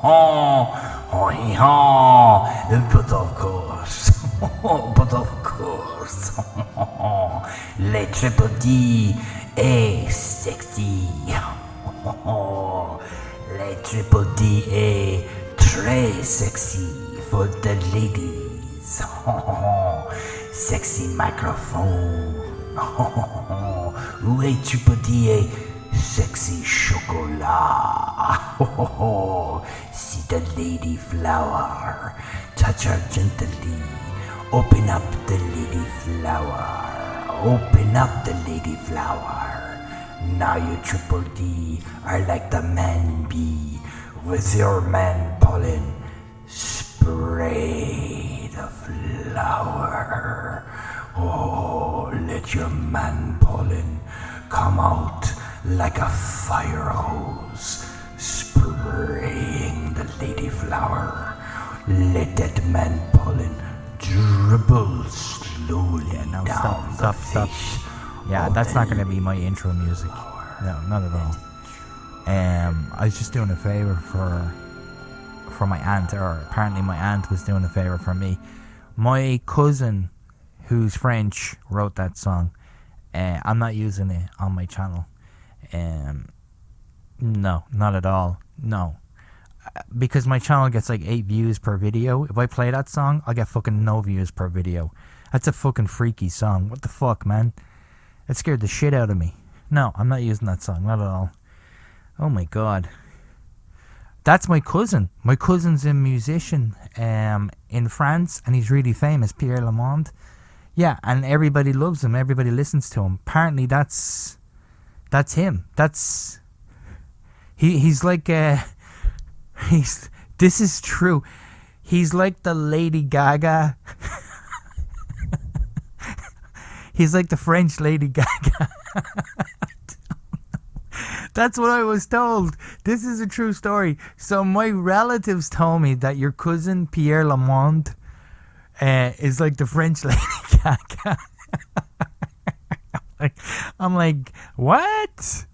Oh, yeah. But of course, but of course, le triple D est sexy. Le triple D est très sexy for the ladies. Sexy microphone. Le triple D est sexy chocolat. See the lady flower. Touch her gently. Open up the lady flower. Open up the lady flower. Now you triple D are like the man bee. With your man pollen, spray the flower. Oh, let your man pollen come out like a fire hose, spraying the lady flower. Let that man pollen dribble slowly down the face. Yeah, that's not going to be my intro music. No, not at all. I was just doing a favor for my aunt, or apparently my aunt was doing a favor for me. My cousin, who's French, wrote that song. I'm not using it on my channel. No, not at all. No. Because my channel gets like 8 views per video. If I play that song, I'll get fucking no views per video. That's a fucking freaky song. What the fuck, man? It scared the shit out of me. No, I'm not using that song. Not at all. Oh my god. That's my cousin. My cousin's a musician in France, and he's really famous, Pierre Lamont. Yeah, and everybody loves him. Everybody listens to him. Apparently that's him. He's like this is true. He's like the Lady Gaga. He's like the French Lady Gaga. That's what I was told. This is a true story. So my relatives told me that your cousin Pierre Lamont is like the French Lady Gaga. I'm like, what?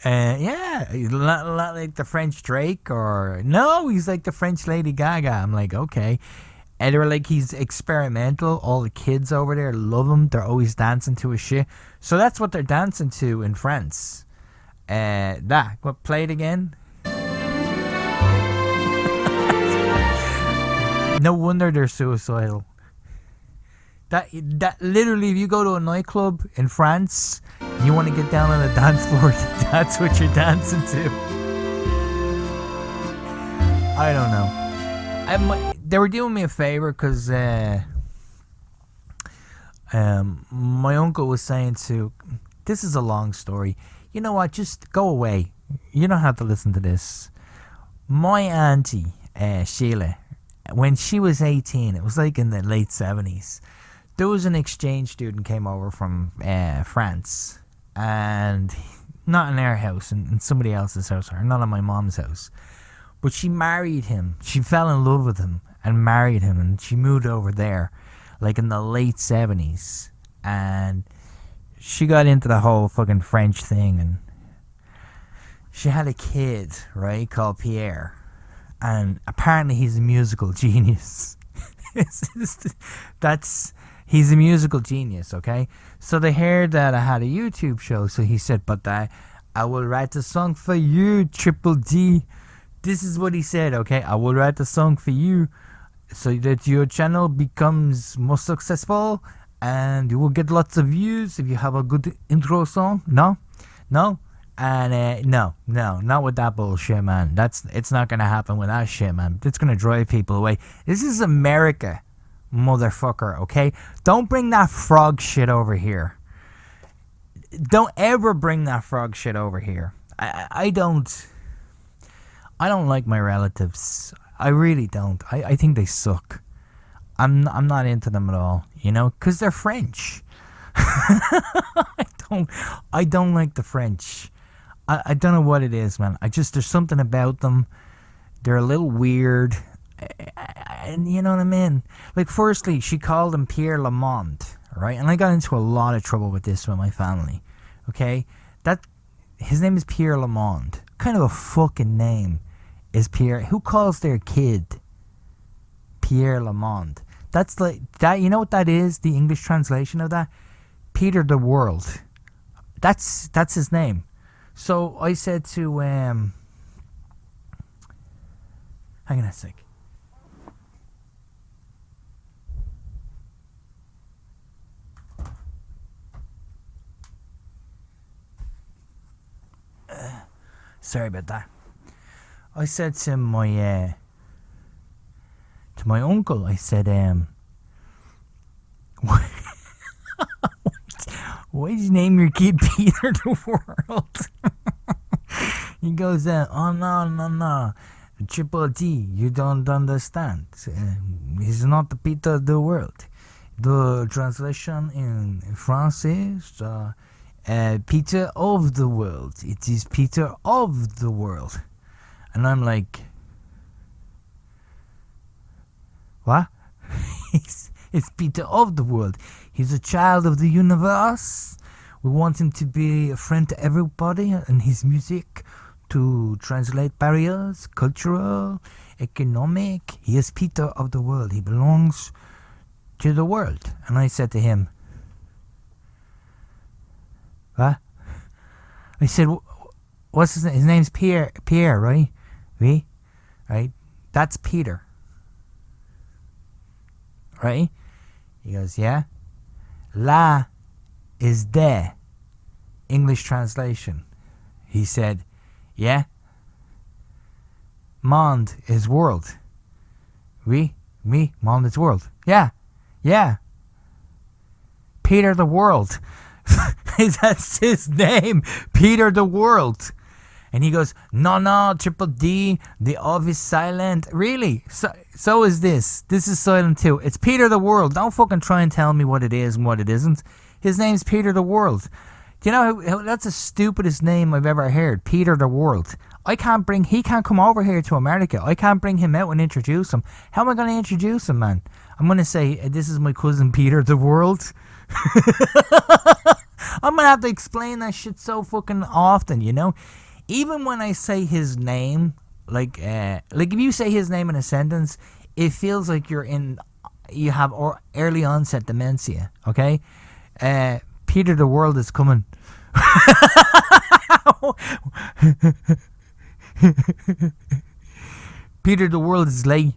Yeah, not like the French Drake, or no, he's like the French Lady Gaga. I'm like, okay. And they were like, he's experimental. All the kids over there love him. They're always dancing to his shit. So that's what they're dancing to in France. What, play it again? No wonder they're suicidal. That literally, if you go to a nightclb in France, you want to get down on the dance floor, that's what you're dancing to. I don't know. They were doing me a favor because my uncle was saying this is a long story. You know what? Just go away. You don't have to listen to this. My auntie, Sheila, when she was 18, it was like in the late 70s, there was an exchange student came over from France, and not in our house, in somebody else's house, or not in my mom's house. But she married him. She fell in love with him and married him, and she moved over there like in the late 70s. And she got into the whole fucking French thing, and she had a kid, right, called Pierre. And apparently he's a musical genius. He's a musical genius, okay? So they heard that I had a YouTube show, so he said, but I will write a song for you, Triple D. This is what he said, okay? I will write a song for you so that your channel becomes more successful and you will get lots of views if you have a good intro song. No? And no, not with that bullshit, man. It's not gonna happen with that shit, man. It's gonna drive people away. This is America, motherfucker, okay? Don't bring that frog shit over here. Don't ever bring that frog shit over here. I don't like my relatives. I really don't. I think they suck. I'm not into them at all, you know, because they're French. I don't like the French. I don't know what it is, man. There's something about them. They're a little weird. And you know what I mean? Like, firstly, she called him Pierre Lamont, right? And I got into a lot of trouble with this with my family, okay? His name is Pierre Lamont. Kind of a fucking name. is Pierre. Who calls their kid Pierre Lamont? That's like that. You know what that is? The English translation of that, Peter the World. That's his name. So I said to hang on a sec. Sorry about that. I said to my uncle, I said, why did you name your kid Peter the World? He goes, oh no, Triple D, you don't understand. He's not the Peter the World. The translation in France is Peter of the World. It is Peter of the World. And I'm like, what? It's Peter of the World. He's a child of the universe. We want him to be a friend to everybody and his music to translate barriers, cultural, economic. He is Peter of the world. He belongs to the world. And I said to him, what? I said, what's his name? His name's Pierre, right? Oui? Right? That's Peter. Right? He goes, yeah. La is there. English translation. He said, yeah. Monde is world. Oui? Monde is world. Yeah. Peter the World. That's his name. Peter the World. And he goes, no, Triple D, the of is silent. Really? So is this. This is silent too. It's Peter the World. Don't fucking try and tell me what it is and what it isn't. His name's Peter the World. Do you know that's the stupidest name I've ever heard? Peter the World. He can't come over here to America. I can't bring him out and introduce him. How am I going to introduce him, man? I'm going to say, this is my cousin Peter the World. I'm going to have to explain that shit so fucking often, you know? Even when I say his name, like if you say his name in a sentence, it feels like you have early onset dementia, okay? Peter the World is coming. Peter the World is late.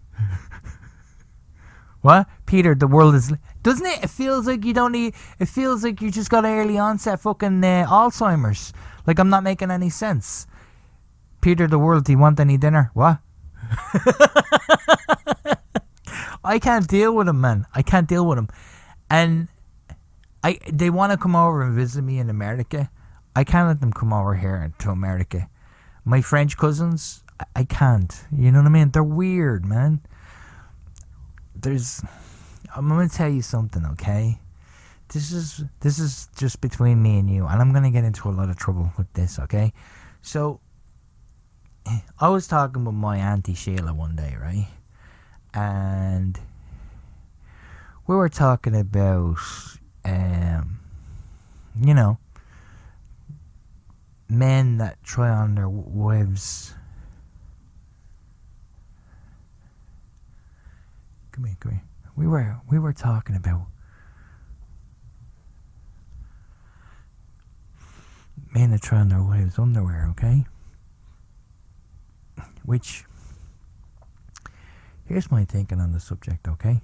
What? Peter the World is late. Doesn't it? It feels like you don't need. It feels like you just got early onset fucking Alzheimer's. Like I'm not making any sense. Peter the World, do you want any dinner? What? I can't deal with him, man. I can't deal with him. And they want to come over and visit me in America. I can't let them come over here to America. My French cousins, I can't. You know what I mean? They're weird, man. I'm going to tell you something, okay? This is just between me and you, and I'm going to get into a lot of trouble with this, okay? So, I was talking with my Auntie Sheila one day, right? And we were talking about, men that try on their wives. Come here. We were talking about men that try on their wives' underwear, okay? Which, here's my thinking on the subject, okay?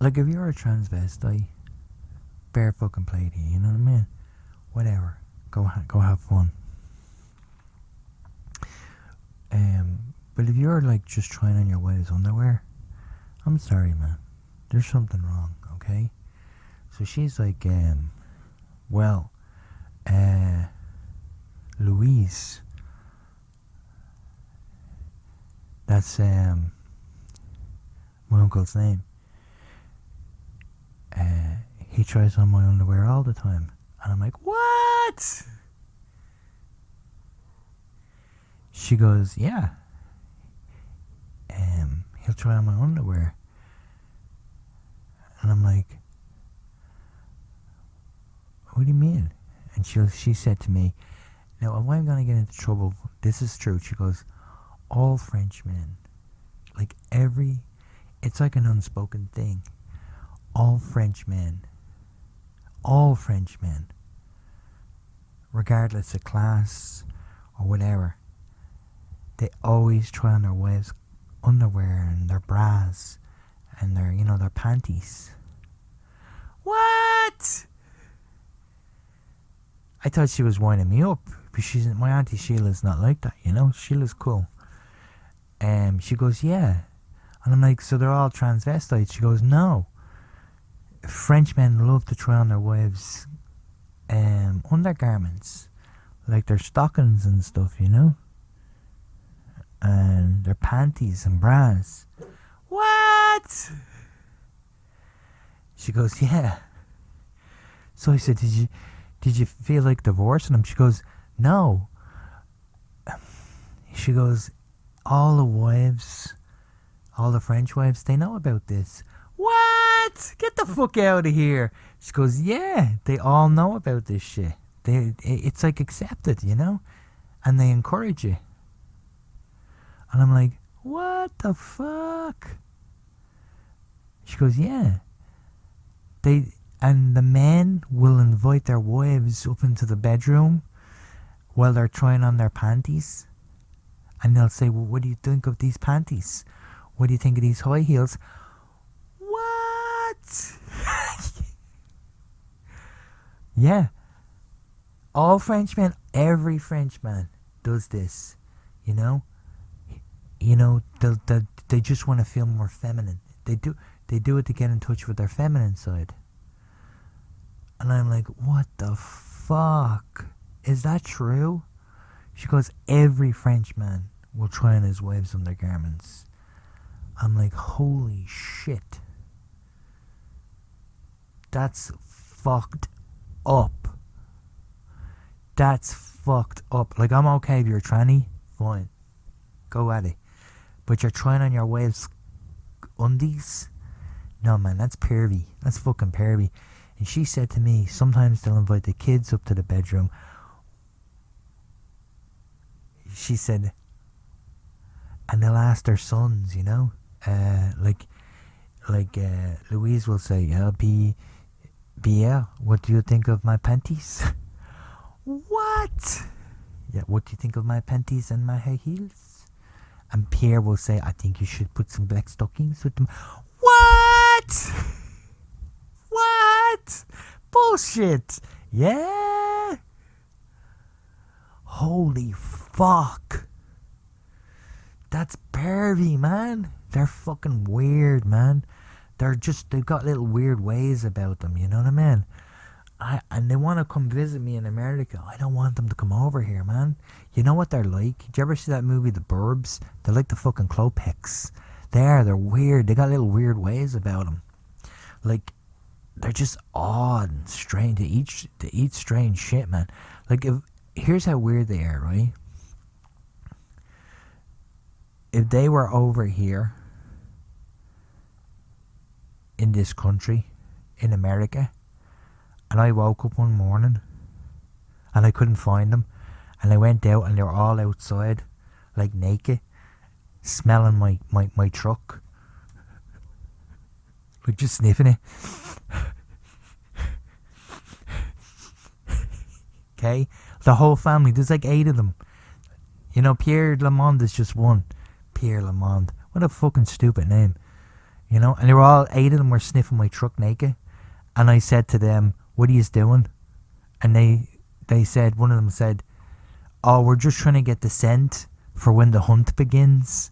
Like, if you're a transvestite, bare fucking play to you, you know what I mean? Whatever. Go have fun. But if you're, like, just trying on your wife's underwear, I'm sorry, man. There's something wrong, okay? So she's like, Louise. That's, my uncle's name. He tries on my underwear all the time. And I'm like, what? She goes, yeah. He'll try on my underwear. And I'm like, what do you mean? And she said to me, Now, am I going to get into trouble? This is true. She goes, all Frenchmen, like it's like an unspoken thing. All Frenchmen, regardless of class or whatever, they always try on their wives' underwear and their bras and their panties. What? I thought she was winding me up, but my auntie Sheila's not like that, Sheila's cool. She goes, yeah. And I'm like, so they're all transvestites? She goes, no. Frenchmen love to try on their wives' undergarments, like their stockings and stuff, and their panties and bras. What? She goes, yeah. So I said, did you feel like divorcing him? She goes, no. She goes, all the French wives, they know about this. What? Get the fuck out of here. She goes, yeah, they all know about this shit. It's like accepted, and they encourage it. And I'm like, what the fuck? She goes, yeah. And the men will invite their wives up into the bedroom while they're trying on their panties. And they'll say, well, what do you think of these panties? What do you think of these high heels? What? Yeah. All Frenchmen, every Frenchman does this, they just want to feel more feminine. They do it to get in touch with their feminine side. And I'm like, what the fuck? Is that true? She goes, every Frenchman will try on his wife's undergarments. I'm like, holy shit. That's fucked up. That's fucked up. Like, I'm okay if you're a tranny, fine. Go at it. But you're trying on your wife's undies? No, man, that's pervy. That's fucking pervy. And she said to me, sometimes they'll invite the kids up to the bedroom. She said, and they'll ask their sons, like Louise will say, yeah, Pierre, what do you think of my panties? What? Yeah, what do you think of my panties and my high heels? And Pierre will say, I think you should put some black stockings with them. What? What? Bullshit. Yeah. Holy fuck. That's pervy, man. They're fucking weird, man. They've got little weird ways about them, you know what I mean? And they want to come visit me in America. I don't want them to come over here, man. You know what they're like? Did you ever see that movie, The Burbs? They're like the fucking Klopeks. They're weird. They got little weird ways about them. Like, they're just odd and strange. They eat strange shit, man. Like, here's how weird they are, right? If they were over here in this country, in America, and I woke up one morning and I couldn't find them, and I went out and they were all outside, like naked, smelling my truck, like just sniffing it. Okay, the whole family, there's like 8 of them. Pierre Lamont is just one. Pierre Lamont, what a fucking stupid name. And they were all 8 of them were sniffing my truck naked. And I said to them, what are you doing? And they said, one of them said, oh, we're just trying to get the scent for when the hunt begins.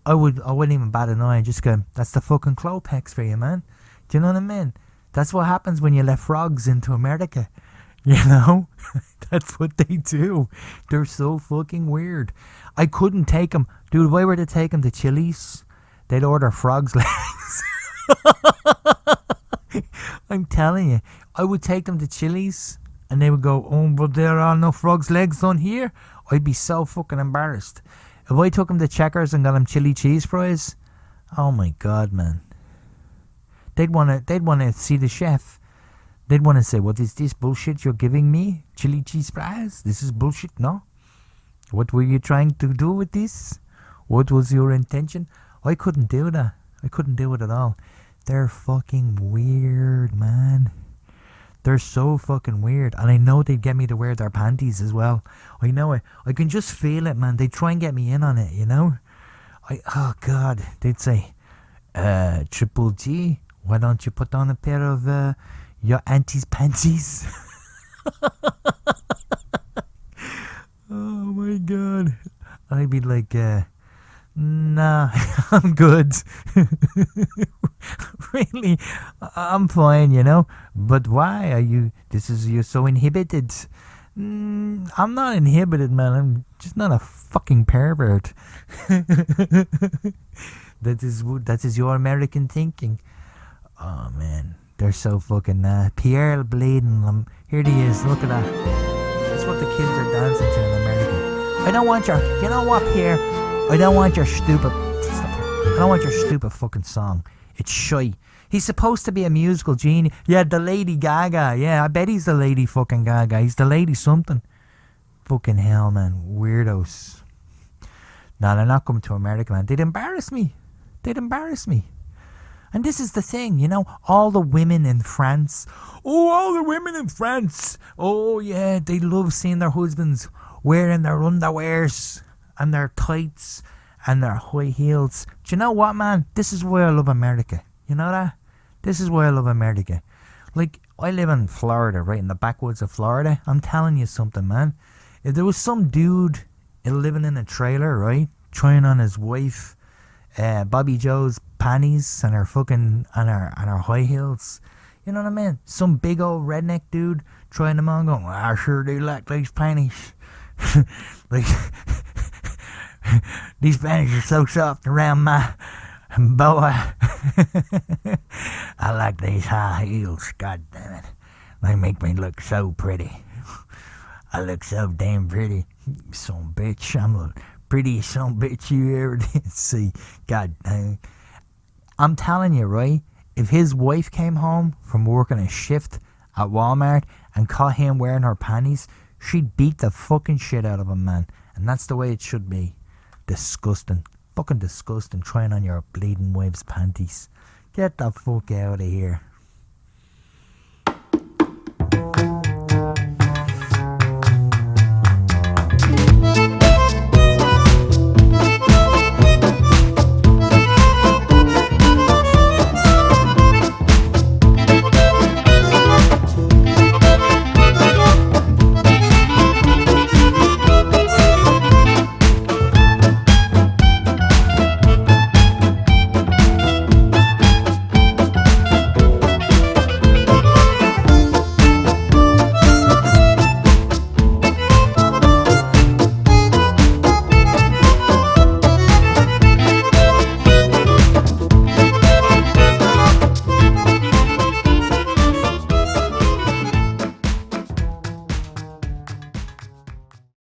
I wouldn't even bat an eye and just go, that's the fucking Klopeks for you, man. Do you know what I mean? That's what happens when you let frogs into America. That's what they do. They're so fucking weird. I couldn't take them. Dude, if I were to take them to Chili's, they'd order frogs' legs. I'm telling you. I would take them to Chili's and they would go, oh, but there are no frogs' legs on here. I'd be so fucking embarrassed. If I took them to Checkers and got them chili cheese fries, oh my God, man. They'd want to see the chef. They'd want to say, what is this bullshit you're giving me? Chili cheese fries? This is bullshit, no? What were you trying to do with this? What was your intention? I couldn't do that. I couldn't do it at all. They're fucking weird, man. They're so fucking weird. And I know they'd get me to wear their panties as well. I know it. I can just feel it, man. They try and get me in on it, you know? Oh, God. They'd say, Triple G, why don't you put on a pair of your auntie's panties? Oh, my God. I'd be like, nah, I'm good. Really, I'm fine, you know. But why are you? You're so inhibited. I'm not inhibited, man. I'm just not a fucking pervert. That is your American thinking. Oh man, they're so fucking Pierre Lamont. Here he is. Look at that. That's what the kids are dancing to in America. I don't want your. You know what, Pierre? I don't want your stupid. I don't want your stupid fucking song. It's shy. He's supposed to be a musical genius. Yeah, the Lady Gaga. Yeah, I bet he's the Lady fucking Gaga. He's the Lady something. Fucking hell, man. Weirdos. No, they're not coming to America, man. They'd embarrass me. They'd embarrass me. And this is the thing, you know, all the women in France. Oh, all the women in France. Oh, yeah, they love seeing their husbands wearing their underwears and their tights and their high heels. Do you know what, man? This is why I love America. You know that? This is why I love America. Like, I live in Florida, right in the backwoods of Florida. I'm telling you something, man. If there was some dude living in a trailer, right, trying on his wife, Bobby Joe's panties and her fucking and her high heels, you know what I mean? Some big old redneck dude trying them on, going, I sure do like these panties. Like, these panties are so soft around my boy. I like these high heels. God damn it, they make me look so pretty. I look so damn pretty. Some bitch, I'm the prettiest son bitch you ever did see. God damn. I'm telling you, right? If his wife came home from working a shift at Walmart and caught him wearing her panties, she'd beat the fucking shit out of him, man. And that's the way it should be. Disgusting. Fucking disgusting. Trying on your bleeding wife's panties. Get the fuck out of here.